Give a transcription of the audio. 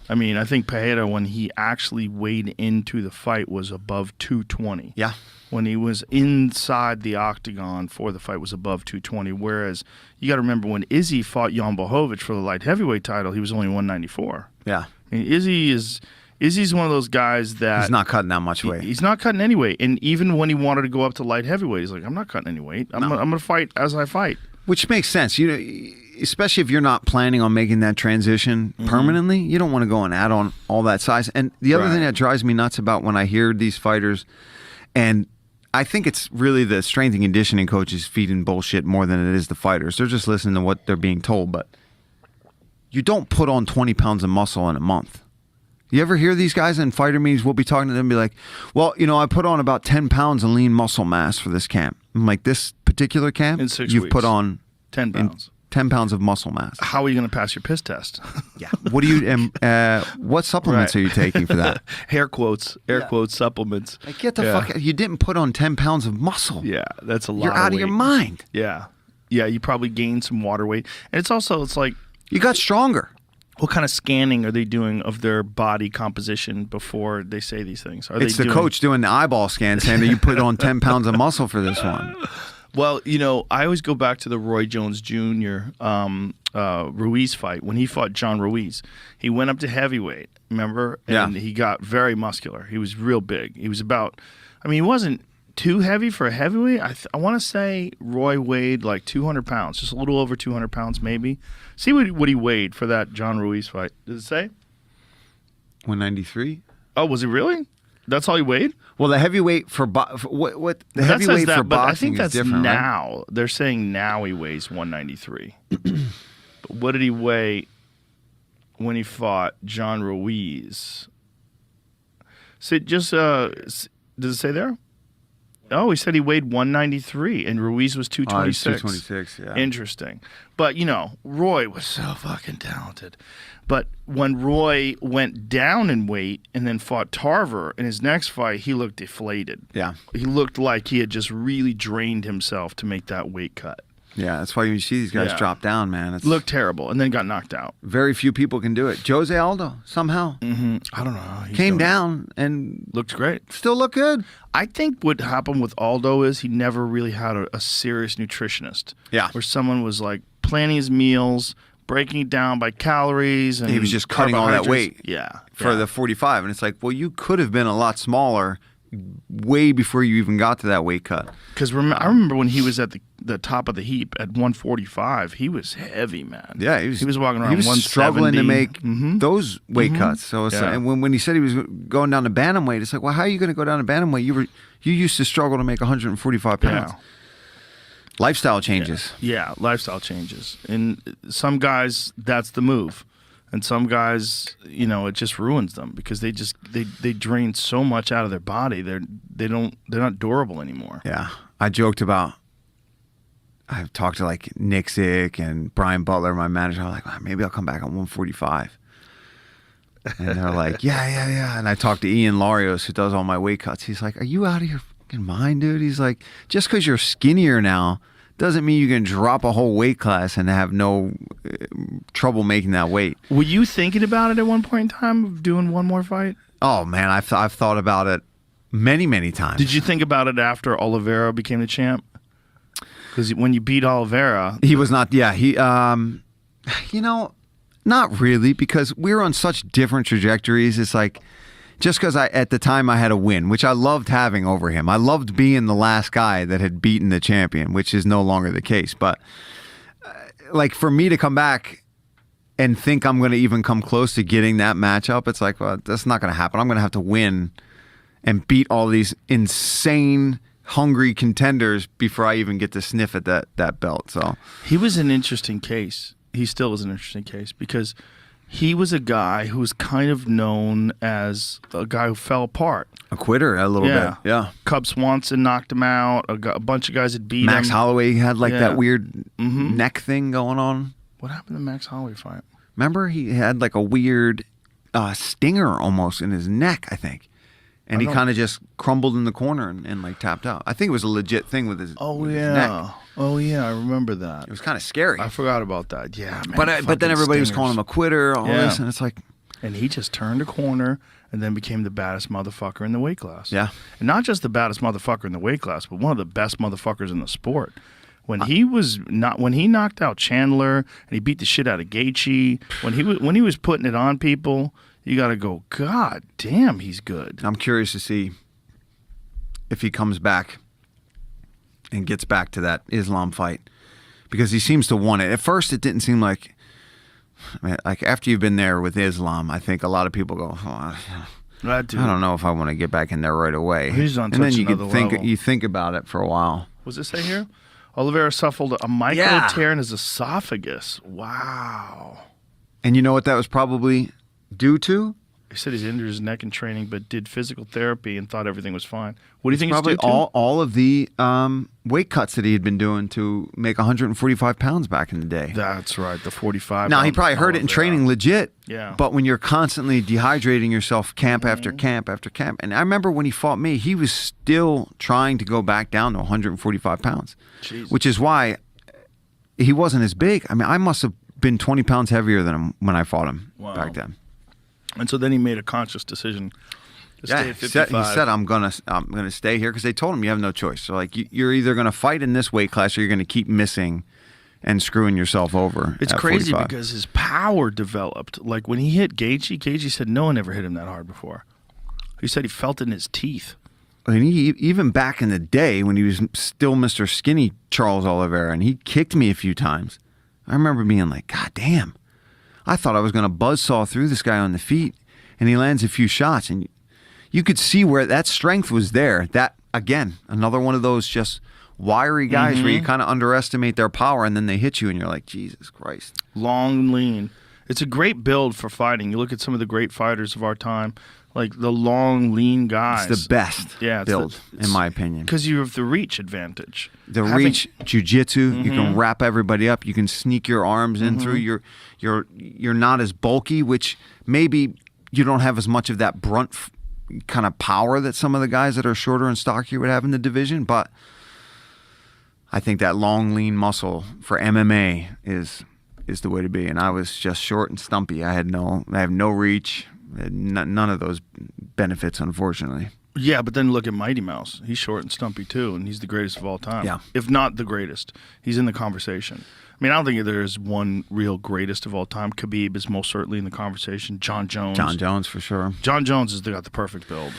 I mean, I think Pereira, when he actually weighed into the fight, was above 220. Yeah. When he was inside the octagon for the fight, was above 220. Whereas you got to remember when Izzy fought Jan Blachowicz for the light heavyweight title, he was only 194. Yeah. I mean, Izzy's one of those guys that he's not cutting that much weight. He's not cutting any weight. And even when he wanted to go up to light heavyweight, he's like, I'm not cutting any weight. I'm going to fight as I fight. Which makes sense. You know, especially if you're not planning on making that transition permanently, you don't want to go and add on all that size. And the other thing that drives me nuts about when I hear these fighters, and I think it's really the strength and conditioning coaches feeding bullshit more than it is the fighters. They're just listening to what they're being told. But you don't put on 20 pounds of muscle in a month. You ever hear these guys in fighter meetings? We'll be talking to them and be like, well, you know, I put on about 10 pounds of lean muscle mass for this camp. I'm like, this particular camp, in 6 you've weeks. put on 10 pounds. 10 pounds of muscle mass. How are you going to pass your piss test? Yeah. What do you? What supplements are you taking for that? Air quotes supplements. Like, get the fuck out. You didn't put on 10 pounds of muscle. Yeah, that's a lot. You're out of your mind. Yeah. You probably gained some water weight, and it's like you got stronger. What kind of scanning are they doing of their body composition before they say these things? It's the coach doing the eyeball scan saying that you put on 10 pounds of muscle for this one. Well, you know, I always go back to the Roy Jones Jr. Ruiz fight. When he fought John Ruiz, he went up to heavyweight, remember? And he got very muscular. He was real big. He was about, I mean, he wasn't too heavy for a heavyweight. I want to say Roy weighed like 200 pounds, just a little over 200 pounds maybe. See what he weighed for that John Ruiz fight. Does it say? 193. Oh, was he really? That's all he weighed? Well, the heavyweight for what the heavyweight for boxing I think that's is different, now. Right? They're saying now he weighs 193. But what did he weigh when he fought John Ruiz? So just does it say there? Oh, he said he weighed 193 and Ruiz was 226. 226, yeah. Interesting. But, you know, Roy was so fucking talented. But when Roy went down in weight and then fought Tarver in his next fight, he looked deflated. Yeah. He looked like he had just really drained himself to make that weight cut. Yeah, that's why you see these guys drop down, man. It's looked terrible and then got knocked out. Very few people can do it. Jose Aldo, somehow. I don't know. Came down and looked great. Still look good. I think what happened with Aldo is he never really had a serious nutritionist. Yeah. Where someone was like planning his meals, breaking it down by calories. And he was just cutting all that weight for the 45. And it's like, well, you could have been a lot smaller way before you even got to that weight cut. Because I remember when he was at the top of the heap at 145, he was heavy, man. Yeah, he was walking around. He was 170. struggling to make those weight cuts. So it's Yeah. like, and when he said he was going down to bantamweight, it's like, well, how are you going to go down to bantamweight? You used to struggle to make 145 pounds. Yeah. Lifestyle changes. Yeah, lifestyle changes. And some guys, that's the move. And some guys, you know, it just ruins them because they drain so much out of their body. They're not durable anymore. Yeah. I joked about, I've talked to like Nick Zick and Brian Butler, my manager. I'm like, well, maybe I'll come back on 145. And they're like, yeah. And I talked to Ian Larios, who does all my weight cuts. He's like, are you out of your fucking mind, dude? He's like, just because you're skinnier now doesn't mean you can drop a whole weight class and have no trouble making that weight. Were you thinking about it at one point in time of doing one more fight? Oh, man, I've thought about it many, many times. Did you think about it after Oliveira became the champ? Because when you beat Oliveira... He was not... Yeah, he... you know, not really, because we were on such different trajectories. It's like... Just because at the time I had a win, which I loved having over him. I loved being the last guy that had beaten the champion, which is no longer the case. But like for me to come back and think I'm going to even come close to getting that matchup, it's like, well, that's not going to happen. I'm going to have to win and beat all these insane, hungry contenders before I even get to sniff at that belt. So he was an interesting case. He still is an interesting case because he was a guy who was kind of known as a guy who fell apart. A quitter a little bit. Yeah. Cub Swanson knocked him out. A bunch of guys had beat him. Max Holloway had like that weird neck thing going on. What happened to the Max Holloway fight? Remember he had like a weird stinger almost in his neck, I think. And he kind of just crumbled in the corner and like tapped out. I think it was a legit thing with his, with his neck. Oh, yeah, I remember that. It was kind of scary. I forgot about that. Yeah, man. But then everybody was calling him a quitter, all this, and it's like, And he just turned a corner and then became the baddest motherfucker in the weight class. Yeah. And not just the baddest motherfucker in the weight class, but one of the best motherfuckers in the sport. When he knocked out Chandler and he beat the shit out of Gaethje, when he was putting it on people, you got to go, God damn, he's good. I'm curious to see if he comes back and gets back to that Islam fight, because he seems to want it. At first, it didn't seem like after you've been there with Islam, I think a lot of people go, oh, I don't know if I want to get back in there right away. He's on and then you another level. You think about it for a while. What's it say here? Oliveira suffered a micro tear in his esophagus. Wow. And you know what that was probably due to? He said he's injured his neck in training, but did physical therapy and thought everything was fine. What do you think probably it's due to? all of the weight cuts that he had been doing to make 145 pounds back in the day. That's right, the 45. Now, he probably heard it in training legit. Yeah. But when you're constantly dehydrating yourself camp after camp after camp. And I remember when he fought me, he was still trying to go back down to 145 pounds. Jesus. Which is why he wasn't as big. I mean, I must have been 20 pounds heavier than him when I fought him back then. And so then he made a conscious decision to stay at 55. He said, I'm gonna stay here, because they told him you have no choice. So like you're either gonna fight in this weight class or you're gonna keep missing and screwing yourself over. It's at crazy 45. because his power developed. Like when he hit Gaethje said no one ever hit him that hard before. He said he felt it in his teeth. And he, even back in the day when he was still Mr. Skinny Charles Oliveira, and he kicked me a few times, I remember being like, God damn. I thought I was going to buzzsaw through this guy on the feet, and he lands a few shots, and you could see where that strength was there. That, again, another one of those just wiry guys where you kind of underestimate their power, and then they hit you, and you're like, Jesus Christ. Long, lean. It's a great build for fighting. You look at some of the great fighters of our time, like the long, lean guys. It's the best build, in my opinion. Because you have the reach advantage. Reach, jiu-jitsu, you can wrap everybody up. You can sneak your arms in through. You're not as bulky, which maybe you don't have as much of that brunt kind of power that some of the guys that are shorter and stockier would have in the division. But I think that long, lean muscle for MMA is the way to be. And I was just short and stumpy. I have no reach. None of those benefits, unfortunately. Yeah, but then look at Mighty Mouse. He's short and stumpy too, and he's the greatest of all time. Yeah. If not the greatest. He's in the conversation. I mean, I don't think there is one real greatest of all time. Khabib is most certainly in the conversation. John Jones. John Jones, for sure. John Jones has got the perfect build.